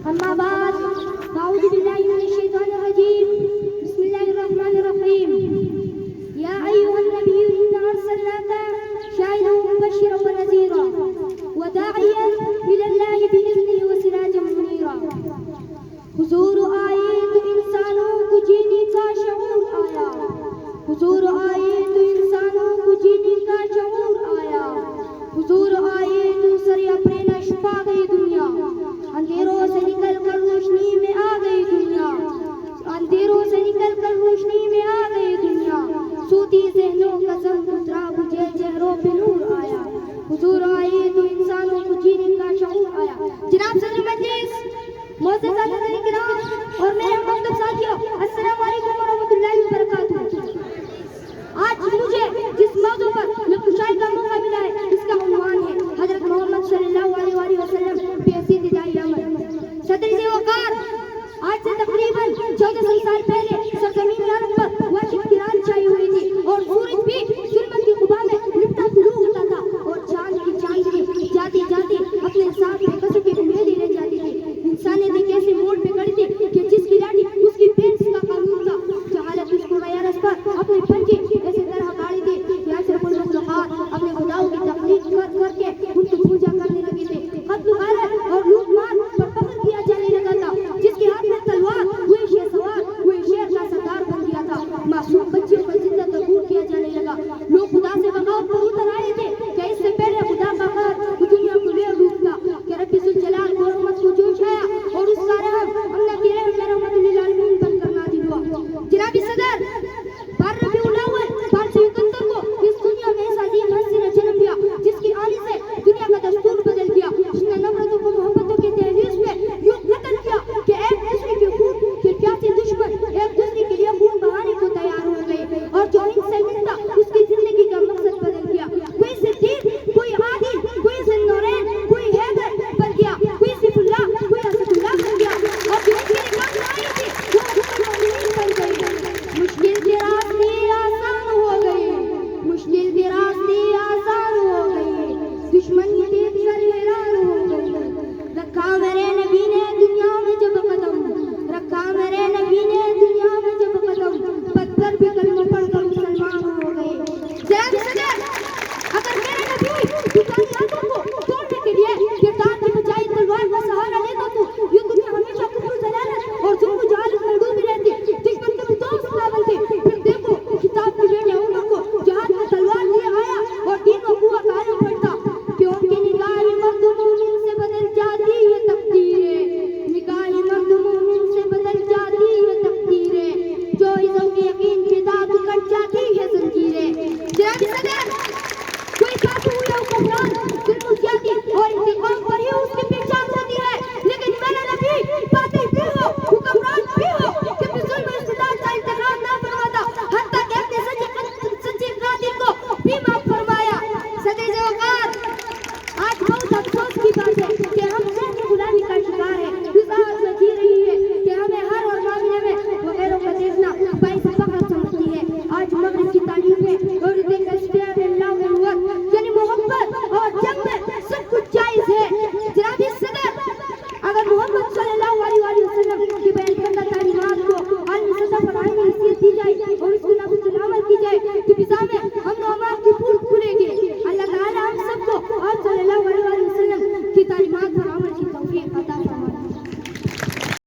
أما بعد فأعوذ بالله من الشيطان الرجيم بسم الله الرحمن الرحيم يا أيها النبي إنا أرسلناك شاهدا ومبشرا ونذيرا وداعيا إلى الله بإذنه وسراجا منيرا حضور آئے تو انسانوں کو جینے کا شعور آیا حضور آئے تو انسانوں کو جینے کا شعور آیا حضور آئے تو سر اپنے نشپا گئی دنیا اندھیروں سے نکل کر روشنی میں آ گئی دنیا اندھیروں سے نکل کر روشنی میں آ گئی دنیا سوتی ذہنوں کا زنگ اترا بجھے چہروں پہ نور آیا حضور آئے تو انسانوں کو جینے کا شعور آیا. جناب صدر مجلس معزز حضرات کرام اور میرے مکتب ساتھیوں السلام علیکم ورحمۃ اللہ وبرکاتہ. آج مجھے جس موضوع پر نقاشی کا موقع ملا ہے اس کا عنوان ہے حضرت محمد صلی اللہ علیہ وآلہ وسلم بحیثیت داعی عمل. صدر وقار آج سے تقریباً 1400 سال پہلے سرزمین عرب پر واجب گران چھائی ہوئی تھی اور سورج بھی ظلمت کی قبا میں لپٹا طلوع ہوتا تھا اور چاند کی چاندنی جاتی جاتی اپنے ساتھ میں کسی کی امیدیں رہ جاتی تھی. انسانیت ایک ایسے موڑ پہ کھڑی تھی کہ جس کی لاٹھی اس کی پینس کا قانون تھا. جہالت اس کو غیرت پر اپنے پنجے ایسی طرح گاڑی تھی کہ اشرف المخلوقات اپنے خداؤں کی تخلیق کر کر کے ان کی پوجا کرنے لگے تھے. قتل و غارت اور لوٹ مار پر فخر کیا جانے لگا تھا. جس کے ہاتھ میں تلوار وہی شیر سوار وہی شیر کا سردار بن گیا تھا. معصوم بچیوں پر زندہ تبور کیا جانے لگا. لوگ خدا سے بغاوت پر اتر آئے تھے کہ اس سے پہلے خدا کا قہر دنیا کو لے ڈوبتا کہ رب ذوالجلال کو رحمت کو جوش آیا اور اس کا رحم اللہ کی رحمت رحمت للعالمین بن کر نازل ہوا. جناب صدر 12 ربیع الاول 571 کو اس دنیا میں اس عظیم ہستی نے جنم لیا جس کی آنے سے دنیا کا دستور بدل گیا. اس نے نفرتوں کو محبتوں کے تحریض میں یوں قتل کیا کہ ایک دوسرے کے خون کے پیاسے دشمن ایک دوسرے کے لیے خون بہانے کو تیار ہو گئے اور جو ان سے ملتا اس کی زندگی کا مقصد بدل گیا. کوئی صدیق کوئی عادل کوئی ذوالنورین کوئی حیدر بن گیا کوئی سیف اللہ کوئی اسد اللہ بن گیا اور جو ان کے کام آئی تھی وہ حکم بن گئی. مشکل کے راستے آسان ہو گئے مشکل کے راستے آسان ہو گئے دشمن یہ دیکھ کر حیران ہو گئے. رکھا میرے نبی نے دنیا میں جب قدم رکھا میرے نبی نے دنیا میں جب قدم پتھر بھی کلمہ پڑھ کر مسلمان ہو گئے. جناب صدر اگر میرے نبی دکانی آنکھوں کو توڑنے کے لیے کردار کی بجائے تلوار کا سہارا لیتا